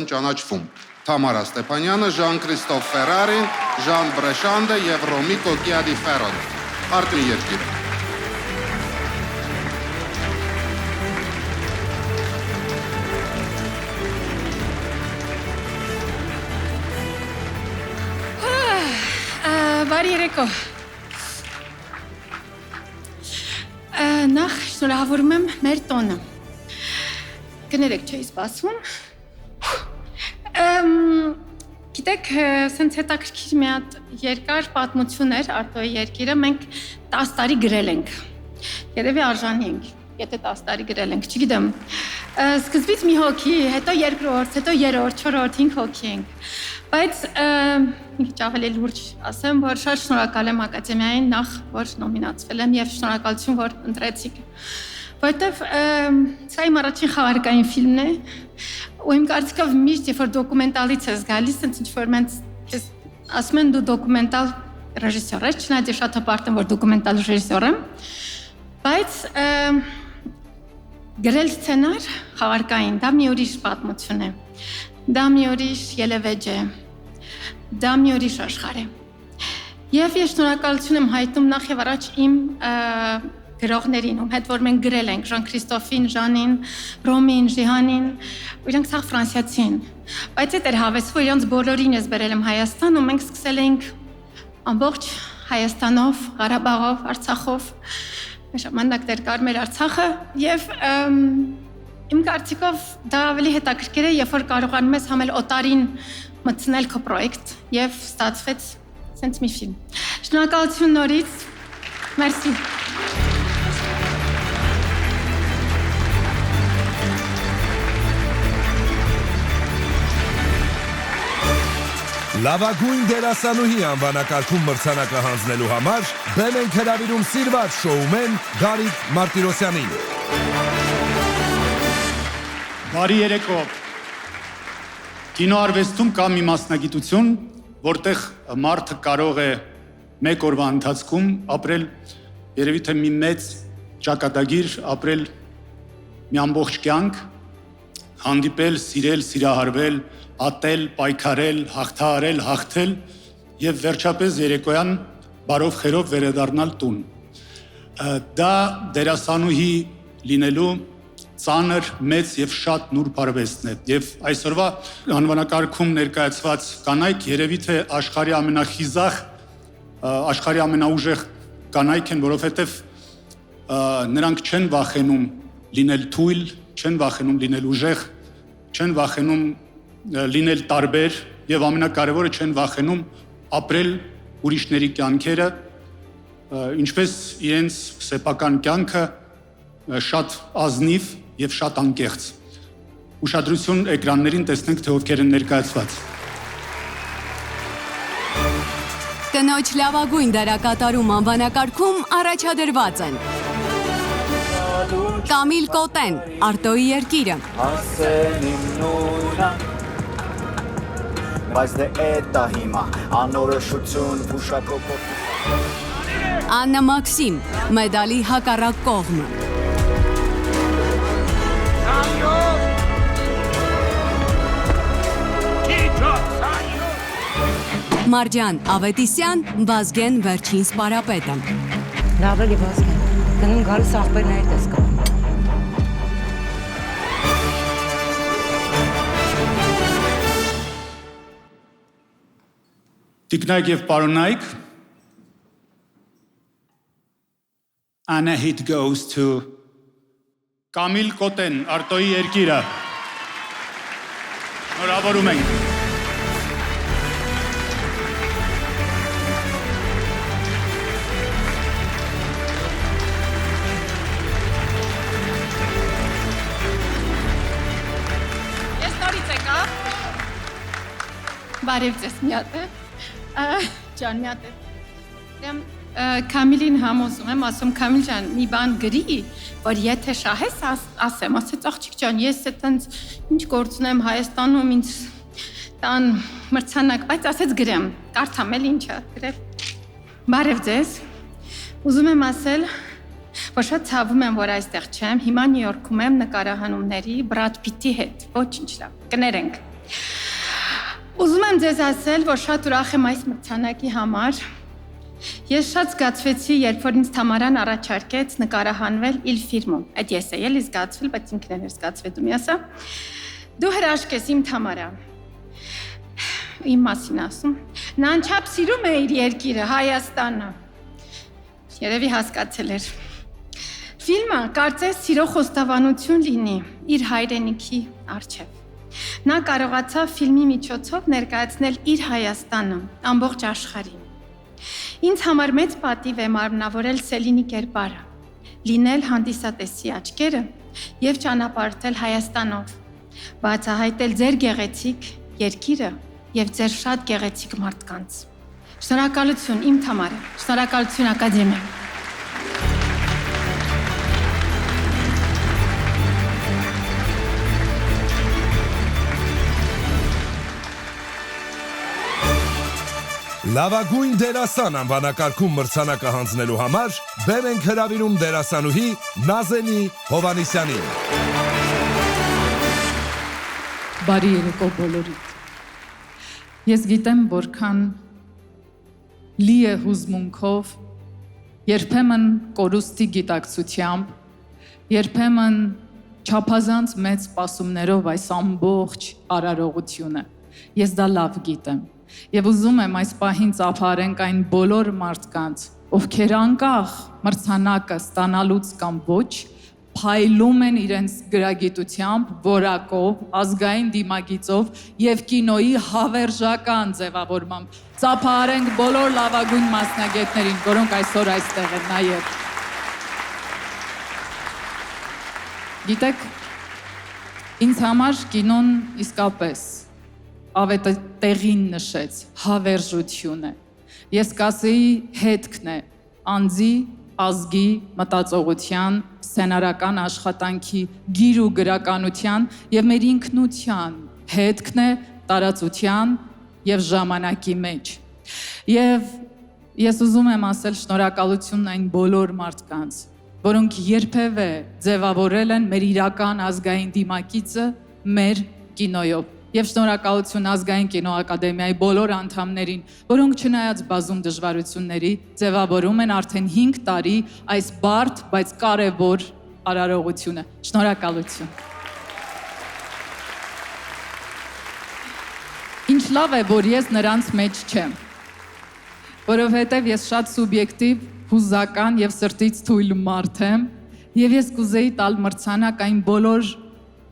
են ճանաչվում Թամարա Ստեփանյանը, Ժան-Քրիստոֆ Ֆերարին, Ժան Բրեշանդը եւ Ռոմի Կոկիադի Ֆերոն։ Արտի երկիրը։ Բարի երեկո։ Նախ շնորհավորում եմ մեր տոնը։ Կներեք, չէի սպասում։ Գիտեք, սենց հետաքրքիր մի հատ երկար պատմություն էր Արտոյի երկիրը, մենք 10 տարի գրել ենք։ Երևի արժանի ենք, եթե 10 տարի գրել ենք, չգիտեմ։ Սկզբից մի հոգի, հետո երկրորդ, հետո երրորդ, չորրորդ, 5 հոգի ենք։ Բայց մի քիչ ավելի լուրջ ասեմ, որ շատ շնորհակալ եմ ակադեմիային նախ, որ նոմինացվել եմ եւ շնորհակալություն, որ ընտրեցիք։ Որտեւ սա իմ առաջին խաղարկային ֆիլմն է, ու իմ կարծիքով միշտ երբ որ դոկումենտալից ես գալիս, ինձ ինչ-որ մենց ասում են դու դոկումենտալ ռեժիսոր ես, չնայած շատ հպարտ եմ, որ դոկումենտալ ռեժիսոր եմ, բայց գրել սցենար խաղարկային, դա մի ուրիշ պատմություն է։ Դա մի ուրիշ ելևեջ է, դա մի ուրիշ աշխարհ է։ Եվ ես շնորհակալություն եմ հայտնում նախ եւ առաջ իմ գրողներին, ում հետ որ մենք գրել ենք, Ժան-Քրիստոֆին, Ժանին, Ռոմին, Ժիհանին, ու իրանք սաղ ֆրանսիացի են։ Բայց այդ էր հավես, որ իրանք բոլորին ես բերել եմ Հայաստան, ու մենք սկսել էինք ամբողջ Հայաստանով, Ղարաբաղով, Արցախով, ժամանակ դեռ կար մեր Արցախը, եւ իմ կարծիքով դա ավելի հետաքրքիր է, երբ որ կարողանում ես համել օտարին մտցնել քո պրոյեկտ եւ ստացվեց սենց մի ֆիլմ։ Շնորհակալություն նորից։ Մերսի։ Լավագույն դերասանուհի անվանակարգում մրցանակը հանձնելու համար բեմ ենք հրավիրում սիրված շոումեն Գարիկ Մարտիրոսյանին։ Բարի երեկո։ Կինոարվեստում կա մի մասնագիտություն, որտեղ մարդը կարող է մեկ օրվա ընթացքում ապրել երևի թե մի մեծ ճակատագիր, ապրել մի ամբողջ կյանք, հանդիպել, սիրել, սիրահարվել, ատել, պայքարել, հաղթահարել, հաղթել եւ վերջապես երեկոյան բարով խերով վերադառնալ տուն։ Դա դերասանուհի լինելու ծանր, մեծ եւ շատ նուրբ արվեստն է։ Եվ այսօրվա անվանակարգում ներկայացված կանայք երևի թե աշխարհի ամենախիզախ, աշխարհի ամենաուժեղ կանայք են, որովհետեւ նրանք չեն վախենում լինել թույլ, չեն վախենում լինել ուժեղ, չեն վախենում լինել տարբեր եւ ամենակարևորը չեն վախենում ապրել ուրիշների կյանքերը, ինչպես իրենց սեփական կյանքը շատ ազնիվ եւ շատ անկեղծ։ Ուշադրություն էկրաններին տեսնենք, թե ովքեր են ներկայացված։ Կնոջ լավագույն դերակատարում անվանակարգում առաջադրված են Կամիլ Կոտեն, Արտոյի երկիրը, բայց դե էտա հիմա անորոշություն փուշակոպոտ Աննա Մաքսիմ, մեդալի հակառակ կողմը Մարջան Ավետիսյան, Վազգեն վերջին սպարապետը Լավ էլի Վազգեն, գնում գալիս աղբերներից ես կա Տիկնայք եւ պարոնայք, Anna hit goes to Կամիլ Կոտեն, Արտոյի երկիրը։ Շնորհավորում ենք։ Ես նորից եկա։ Բարև ձեզ մի հատ է։ Ջան, մի հատ է։ Կամիլին համոզում եմ, ասում Կամիլ ջան, մի բան գրի, որ եթե շահես ասեմ, ասեց աղջիկ ջան, ես այտենց ինչ գործ ունեմ Հայաստանում, ինձ տան մրցանակ, բայց ասեց գրեմ, կարդամ էլ ինչա, գրել։ Բարև ձեզ։ Ուզում եմ ասել, որ շատ ցավում եմ, որ այստեղ չեմ, հիմա Նյու Յորքում եմ նկարահանումների Բրադ Պիտի հետ, ոչինչ լավ, կներենք։ Ուզում եմ ձեզ ասել, որ շատ ուրախ եմ այս մրցանակի համար։ Ես շատ զգացվեցի, երբ որ ինձ Թամարան առաջարկեց նկարահանվել իր ֆիլմում։ Այդ ես էի զգացվել, բայց ինքն էր զգացվել, դու մի ասա։ Դու հրաշք ես իմ Թամարա։ Իմ մասին ասում։ Նա անչափ սիրում է իր երկիրը, Հայաստանը։ Երևի հասկացել էր։ Ֆիլմը կարծես սիրո խոստովանություն լինի իր հայրենիքի առջև։ Նա կարողացավ ֆիլմի միջոցով ներկայացնել իր Հայաստանը ամբողջ աշխարհին։ Ինձ համար մեծ պատիվ է մարմնավորել Սելինի կերպարը, լինել հանդիսատեսի աչքերը եւ ճանապարհորդել Հայաստանով, բացահայտել ձեր գեղեցիկ երկիրը եւ ձեր շատ գեղեցիկ մարդկանց։ Շնորհակալություն իմ Թամարը, շնորհակալություն ակադեմիա։ Լավագույն դերասան անվանակարգում մրցանակը հանձնելու համար բեմ ենք հրավիրում դերասանուհի Նազենի Հովանիսյանին։ Բարի երեկո բոլորիդ։ Ես գիտեմ, որքան լի է հուզմունքով, երբեմն կորուստի գիտակցությամբ, երբեմն չափազանց մեծ սպասումներով այս ամբողջ արարողությունը։ Ես դա լավ գիտեմ։ Եվ ուզում եմ այս պահին ծափարենք այն բոլոր մարդկանց, ովքեր անկախ մրցանակը ստանալուց կամ ոչ, փայլում են իրենց գրագիտությամբ, որակով, ազգային դիմագիծով եւ կինոյի հավերժական ձևավորմամբ։ Ծափարենք բոլոր լավագույն մասնագետներին, որոնք այսօր այստեղ են նաեւ։ Գիտեք, ինձ համար կինոն իսկապես ավետը տեղին նշեց, հավերժություն է։ Ես կասեի հետքն է, անձի, ազգի, մտածողության, սցենարական աշխատանքի, գիր ու գրականության եւ մեր ինքնության հետքն է տարածության եւ ժամանակի մեջ։ Եվ ես ուզում եմ ասել շնորհակալություն այն բոլոր մարդկանց, որոնք երբևէ ձևավորել են մեր իրական ազգային դիմակիցը մեր կինոյով։ Եվ շնորհակալություն ազգային կինոակադեմիայի բոլոր անդամներին, որոնք չնայած բազում դժվարությունների, ձևավորում են արդեն 5 տարի այս բարդ, բայց կարևոր արարողությունը։ Շնորհակալություն։ Ինչ լավ է, որ ես նրանց մեջ չեմ, որովհետև ես շատ սուբյեկտիվ, հուզական եւ սրտից թույլ մարդ եմ, եւ ես կուզեի տալ մրցանակ այն բոլոր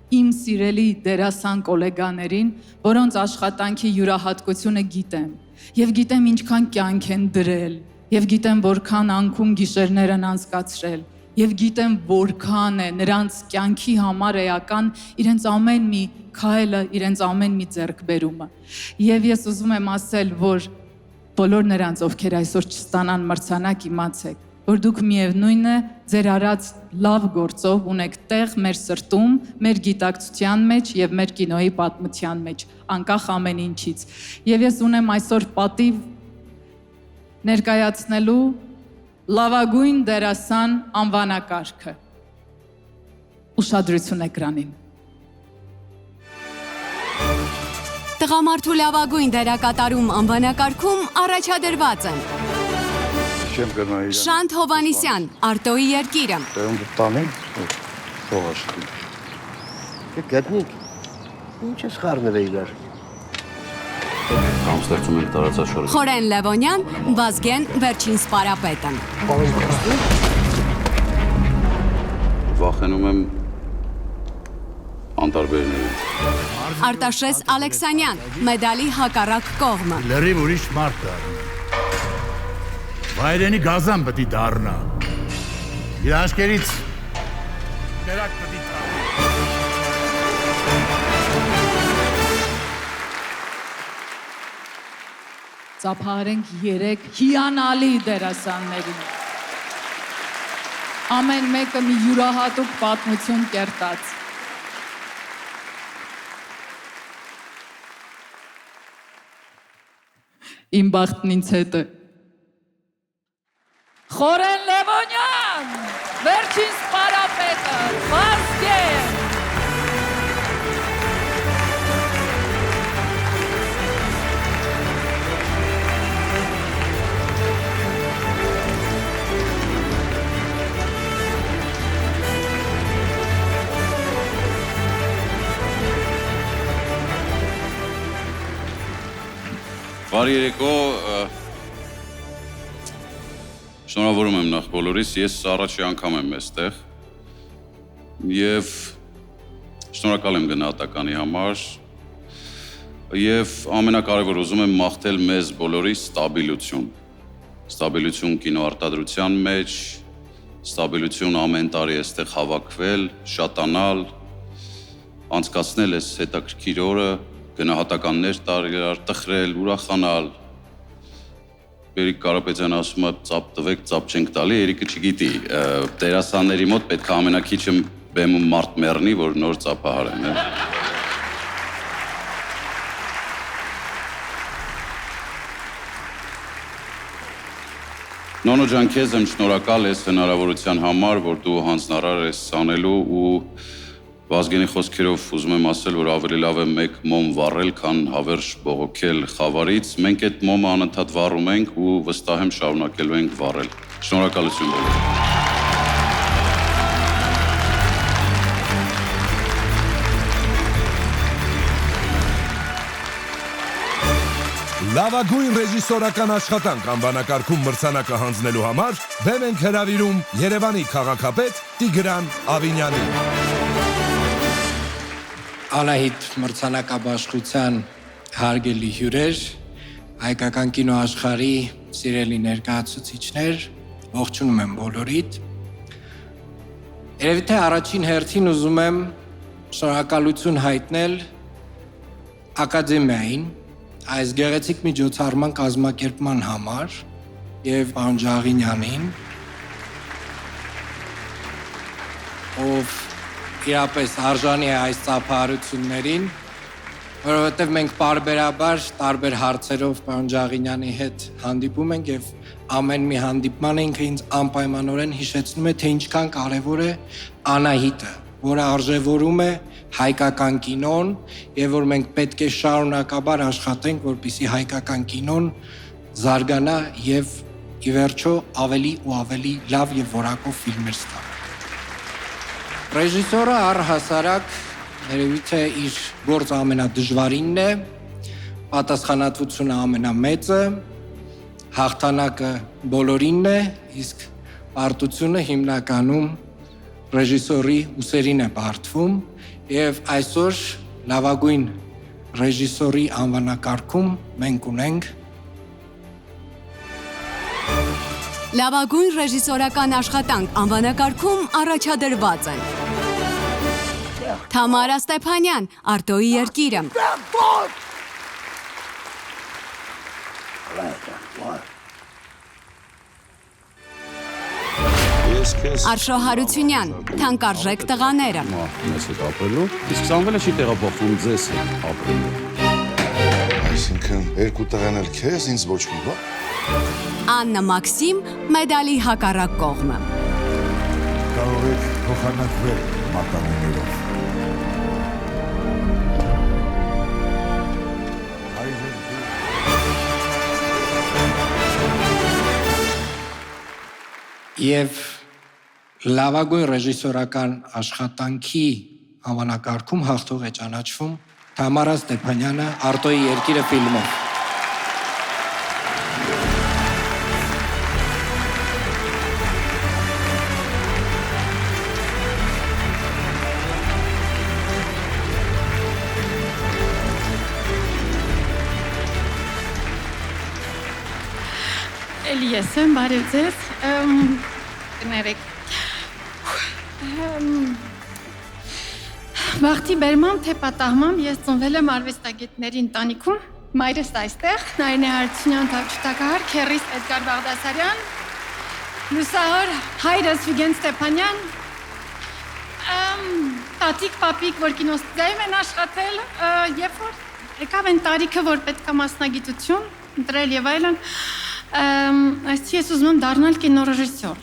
իմ սիրելի դերասան կոլեգաներին, որոնց աշխատանքի յուրահատկությունը գիտեմ, եւ գիտեմ ինչքան կյանք են դրել, եւ գիտեմ որքան անքում գիշերներ են անցկացրել, եւ գիտեմ որքան է նրանց կյանքի համար էական իրենց ամեն մի քայլը, իրենց ամեն մի ձեռքբերումը։ Եվ ես ուզում եմ ասել, որ բոլոր նրանց, ովքեր այսօր չստանան մրցանակ, իմացեք, որ դուք միևնույն է ձեր արած լավ գործով ունեք տեղ մեր սրտում, մեր գիտակցության մեջ եւ մեր կինոյի պատմության մեջ, անկախ ամեն ինչից։ Եվ ես ունեմ այսօր պատիվ ներկայացնելու լավագույն դերասան անվանակարգը։ Ուշադրություն էկրանին։ Տղամարդու լավագույն դերակատարում անվանակարգում առաջադրված են Շանթ Հովանիսյան, Արտոյի երկիրը։ Խորեն Լևոնյան, Վազգեն Վերջին սպարապետը։ Վախենում եմ անտարբերների։ Արտաշես Ալեքսանյան, մեդալի հակառակ կողմը։ Լրիվ ուրիշ մարդ է։ Վայրենի գազան պետք է դառնա։ Իր աչքերից դերակ պետք է տա։ ծափահարենք 3 հիանալի դերասաններին։ Ամեն մեկը մի յուրահատուկ պատմություն կերտած։ Իմ բախտն ինձ հետ է։ Խորեն Լևոնյան, վերջին սպարապետը, Վազգեն։ Բարի երեկո, շնորհավորում եմ նախ բոլորիս, ես առաջի անգամ եմ այստեղ և շնորհակալ եմ գնահատականի համար և ամենակարևոր ուզում եմ մաղթել մեզ բոլորի ստաբիլություն կինոարտադրության մեջ, ստաբիլություն ամեն տարի այստեղ հավաքվել, շատանալ, անցկացնել այս հետաքրքիր օրը, գնահատականներ տարիար, տխրել, ուրախանալ։ Երիկ Կարապետյան ասում է ծապ տվեք, ծապ չենք տալի, Երիկը չգիտի, դերասանների մոտ պետք է ամենակիչը բեմում մարդ մեռնի, որ նոր ծափահարեն։ Նոնո ջան, քեզ եմ շնորհակալ ես հնարավորության համար, որ դու հանձնարար ես անելու ու Վազգենի խոսքերով ուզում եմ ասել, որ ավելի լավ է մեկ մոմ վառել, քան հավերժ բողոքել խավարից։ Մենք այդ մոմը անընդհատ վառում ենք ու վստահ եմ շարունակելու ենք վառել։ Շնորհակալություն բոլորին։ Լավագույն ռեժիսորական աշխատանք անվանակարգում մրցանակը հանձնելու համար բեմ ենք հրավիրում Երևանի քաղաքապետ Տիգրան Ավինյանին։ Անահիտ մրցանակաբաշխության հարգելի հյուրեր, հայկական կինոաշխարհի սիրելի ներկայացուցիչներ, ողջունում եմ բոլորիդ։ Երևի թե առաջին հերթին ուզում եմ շնորհակալություն հայտնել ակադեմիային, այս գեղեցիկ միջոցառման կազմակերպման համար եւ պարոն Ջաղինյանին, ով իրապես արժանի է այս ծափահարություններին, որովհետև մենք պարբերաբար տարբեր հարցերով պարոն Ջաղինյանի հետ հանդիպում ենք եւ ամեն մի հանդիպման ինքը ինձ անպայմանորեն հիշեցնում է, թե ինչքան կարևոր է Անահիտը, որը արժևորում է հայկական կինոն եւ որ մենք պետք է շարունակաբար աշխատենք, որպեսզի հայկական կինոն զարգանա եւ ի վերջո ավելի ու ավելի լավ եւ որակով ֆիլմեր ստանա։ Ռեժիսորը առհասարակ երևի թե իր գործը ամենադժվարինն է, պատասխանատվությունը ամենամեծը, հաղթանակը բոլորինն է, իսկ պարտությունը հիմնականում ռեժիսորի ուսերին է բարդվում եւ այսօր լավագույն ռեժիսորի անվանակարգում մենք ունենք Լավագույն ռեժիսորական աշխատանք անվանակարգում առաջադրված են Թամարա Ստեփանյան, Արտոյի երկիրը Արշո Հարությունյան, Թանկարժեք տղաները Մեզ հետ ապրելու, իսկ Սամվելը չի տեղափոխվում ձեզ հետ ապրելու Այսինքն երկու տղան էլ քեզ, ինձ ոչ մի բան Աննա Մաքսիմ, մեդալի հակառակ կողմը Կարող եք փոխանակվել մականուներով Եվ լավագույն ռեժիսորական աշխատանքի անվանակարգում հաղթող է ճանաչվում Թամարա Ստեփանյանը Արտոյի երկիրը ֆիլմով։ Էլի ես եմ, բարև ձեզ, կներեք, բախտի բերմամբ թե պատահմամբ ես ծնվել եմ արվեստագետների ընտանիքում, Մայրս այստեղ, Նարինե Հարությունյան թավջութակահար, քեռիս Էդգար Բաղդասարյան, լուսահոր հայրս Վիգեն Ստեփանյան, տատիկ, պապիկ, որ կինոստուդիայում են աշխատել, երբ որ եկավ են տարիքը, որ պետք է մասնագիտություն, ընտրել եւ այլն, այսինքն ես ուզում եմ դառնալ կինոռեժիսոր։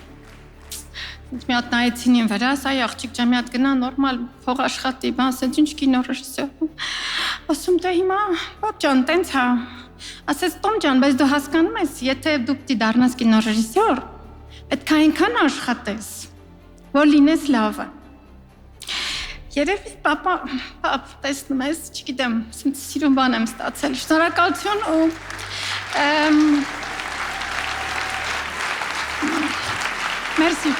Մի հատ նայեցին ին վրա, սա աղջիկ ջան, մի հատ գնա նորմալ փող աշխատի, բան, ասեց ինչ կինոռեժիսոր։ Ասում թե հիմա, պապ ջան, տենց հա։ Ասեց Տոմ ջան, բայց դու հասկանում ես, եթե դու պիտի դառնաս կինոռեժիսոր, պետք է այնքան աշխատես, որ լինես լավը։ Երևի պապա, տեսնում ես, չգիտեմ, սիրուն բան եմ ստացել։ Շնորհակալություն ու մերսի։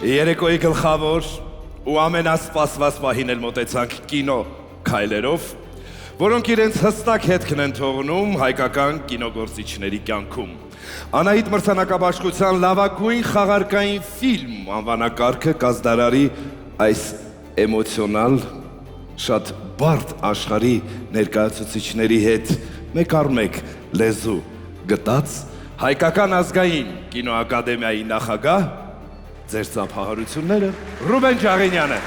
Երեկոյի գլխավոր ու ամենասպասված պահին էլ մոտեցանք կինո քայլերով, որոնք իրենց հստակ հետքն են թողնում հայկական կինոգործիչների կյանքում։ Անահիտ մրցանակաբաշխության լավագույն խաղարկային ֆիլմ անվանակարգը կազդարարի այս էմոցիոնալ, շատ բարդ աշխարհի ներկայացուցիչների հետ մեկ առ մեկ լեզու գտած Հայկական ազգային կինոակադեմիայի նախագահ ձեր ծափահարությունները Ռուբեն Ջաղինյանը։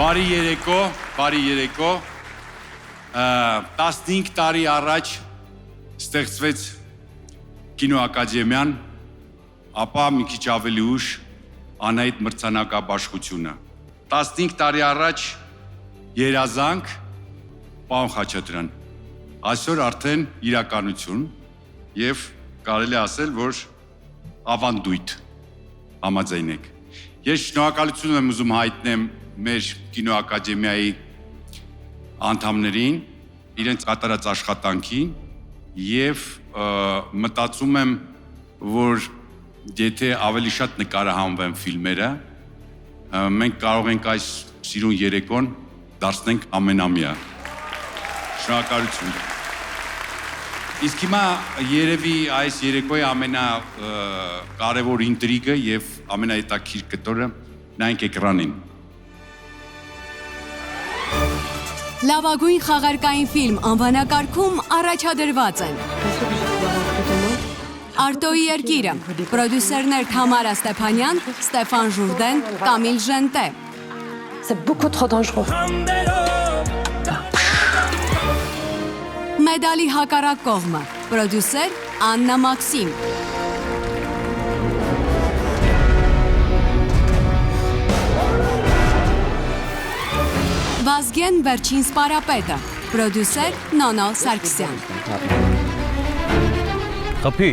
Բարի երեկո։ 15 տարի առաջ ստեղծվեց կինոակադեմիան, ապա մի քիչ ավելի ուշ Անահիտ մրցանակաբաշխությունը։ 15 տարի առաջ երազանք, պարոն Խաչատրյան, այսօր արդեն իրականություն եւ կարելի ասել, որ ավանդույթ համաձայնեք։ Ես շնորհակալություն եմ ուզում հայտնեմ մեր կինոակադեմիայի անդամներին, իրենց կատարած աշխատանքին եւ մտածում եմ, որ եթե ավելի շատ նկարահանվեն ֆիլմերը, մենք կարող ենք այս սիրուն երեկոն դարձնենք ամենամյա։ Շնորհակալություն։ Իսկ հիմա երևի այս երեկոյի ամենակարևոր ինտրիգը եւ ամենահետաքրքիր կտորը նայենք էկրանին։ Լավագույն խաղարկային ֆիլմ անվանակարգում առաջադրված են Արտոյի երկիրը, պրոդյուսերներ Թամարա Ստեփանյան, Ստեփան Ժուրդեն, Կամիլ Ժենտե։ C'est beaucoup trop dangereux. Մեդալի հակառակ կողմը, պրոդյուսեր Աննա Մաքսիմ։ Վազգեն վերջին սպարապետը, պրոդյուսեր Նոնո Սարգսյան։ Խփի։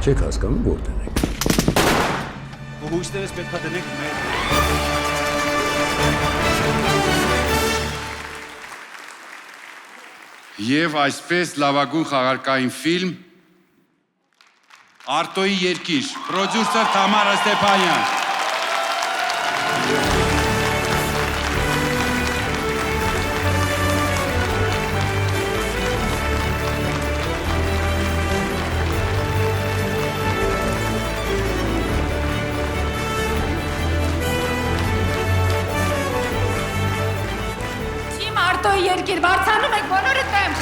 Չեք հասկանում որտեղ եք։ Հույսերս պետք է դնենք մեր։ Եվ այսպես լավագույն խաղարկային ֆիլմ Արտոյի երկիր, պրոդյուսեր Թամարա Ստեփանյան։ Թիմ Արտոյի երկիր, բարձանում եք բոլորը դեմ,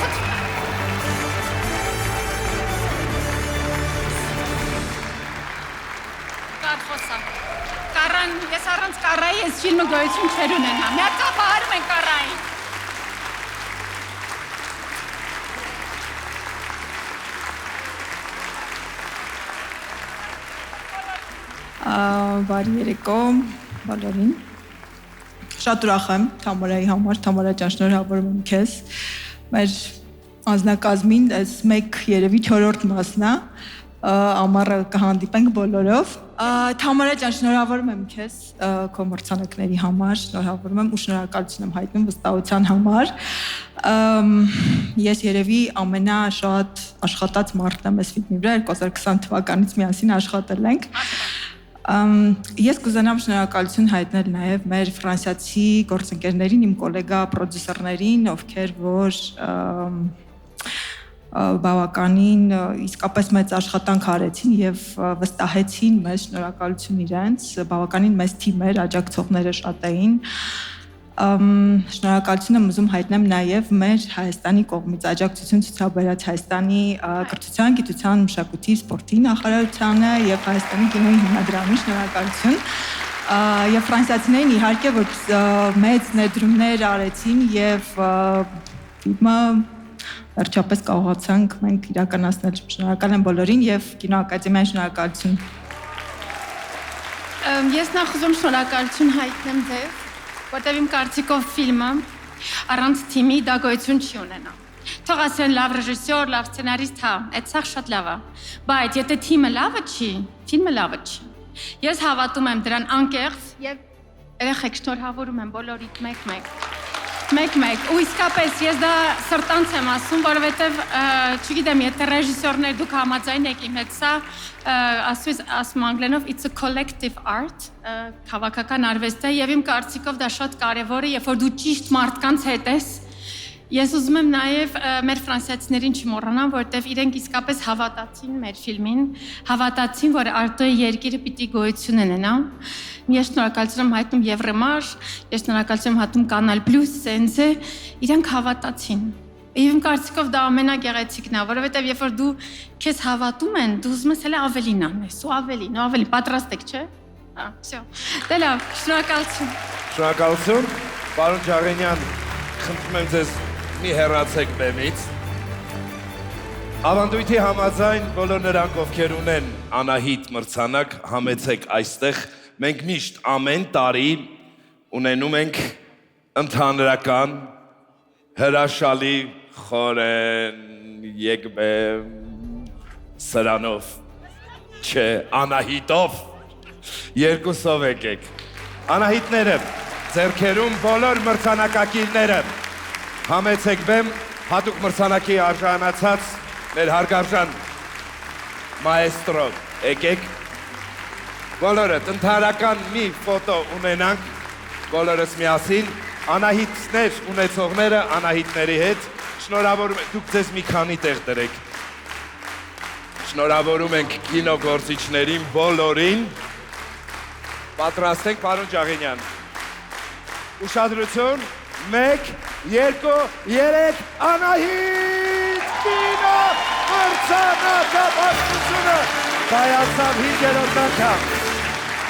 Կարան, ես առանց կարայի ես ֆիլմը գոյություն չեր ունենա, միակ ծափահարում են կարային։ Բարի երեկո բոլորին։ Շատ ուրախ եմ Թամարայի համար, Թամարա ջան, շնորհավորում եմ քեզ։ Մեր անձնակազմին այս մեկ երևի 4-րդ մասն է, ամառը կհանդիպենք բոլորով։ Թամարա ջան, շնորհավորում եմ քեզ քո մրցանակների համար, շնորհավորում եմ ու շնորհակալություն եմ հայտնում վստահության համար։ Ես երևի ամենաշատ աշխատած մարդն եմ այս ֆիլմի վրա, 2020 թվականից միասին աշխատել ենք։ Ես կուզենամ շնորհակալություն հայտնել նաև մեր ֆրանսիացի գործընկերներին, իմ գոլեգա պրոդյուսերներին, ովքեր որ բավականին իսկապես մեծ աշխատանք արեցին եւ վստահեցին մեզ, շնորհակալություն իրենց, բավականին մեծ թիմ էր, աջակցողները շատ էին։ Շնորհակալություն եմ ուզում հայտնեմ նաև մեր Հայաստանի կողմից աջակցություն ցուցաբերած Հայաստանի կրթության, գիտության, մշակույթի, սպորտի նախարարությանը եւ Հայաստանի կինոյի հիմնադրամին շնորհակալություն։ Եվ ֆրանսիացիներին իհարկե որ մեծ ներդրումներ արեցին եւ հիմա վերջապես կարողացանք մենք իրականացնել։ Շնորհակալ եմ բոլորին եւ կինոակադեմիային շնորհակալություն։ Ես նախ ուզում շնորհակալություն հայտնեմ ձեզ, որտեղ իմ կարծիքով ֆիլմը առանց թիմի դա գոյություն չի ունենա։ Թող ասեն լավ ռեժիսոր, լավ սցենարիստ, հա, այդ սա շատ լավ է, բայց եթե թիմը լավը չի, ֆիլմը լավը չի։ Ես հավատում եմ դրան անկեղծ եւ երեխեք շնորհավորում եմ բոլորիդ մեկ-մեկ ու իսկապես ես դա սրտանց եմ ասում, որովհետև չգիտեմ, եթե ռեժիսորներ դուք համաձայն եք իմ հետ, սա ասում անգլերենով it's a collective art, քաղաքական արվեստ է եւ իմ կարծիքով դա շատ կարեւոր է, երբ որ դու ճիշտ մարդկանց հետ ես։ Ես ուզում եմ նաև մեր ֆրանսիացիներին չմոռանամ, որովհետև իրենք իսկապես հավատացին մեր ֆիլմին, հավատացին, որ Արտոյի երկիրը պիտի գոյություն ունենա։ Ես շնորհակալություն եմ հայտնում Եվրեմար, ես շնորհակալություն եմ հայտնում Canal+, Sense, իրենք հավատացին։ Եվ իմ կարծիքով դա ամենագեղեցիկն է, որովհետև երբ որ դու քեզ հավատում են, դու ուզում ես հենց ավելին անես, ու ավելին, պատրաստ եք, չէ՞։ Հա, всё։ Դե լավ, շնորհակալություն։ Շնորհակալություն, պարոն Ջաղենյան, խնդրում եմ ձեզ մի հեռացեք բեմից։ Ավանդույթի համաձայն բոլոր նրանք, ովքեր ունեն Անահիտ մրցանակ, համեցեք այստեղ։ Մենք միշտ ամեն տարի ունենում ենք ընդհանրական հրաշալի խորեն եկբեմ սրանով, չէ, Անահիտով, երկուսով եկեք։ Անահիտները, ձեռքերում բոլոր մրցանակակիրները, համեցեք բեմ, հատուկ մրցանակի արժանացած մեր հարգարժան մայեստրո, եկեք։ Բոլորդ ընդհանրական մի ֆոտո ունենանք, բոլորս միասին, Անահիտներ ունեցողները Անահիտների հետ, շնորհավորում ենք, դուք ձեզ մի քանի տեղ դրեք։ Շնորհավորում ենք կինոգործիչներին բոլորին։ Պատրաստ ենք, պարոն Ջաղենյան։ Ուշադրություն, 1, 2, 3, Անահիտ կինո մրցանակաբաշխությունը կայացավ 5-րդ անգամ։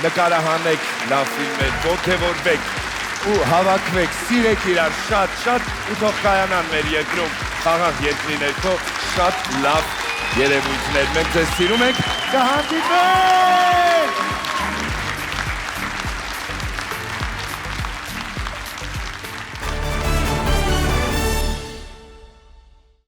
Նկարահանեք լավ ֆիլմեր, ոգևորվեք ու հավաքվեք, սիրեք իրար շատ ու թող կայանան մեր երկրում խաղաղ երկրի ներքո շատ լավ երևույթներ։ Մենք ձեզ սիրում ենք, կհանդիպենք։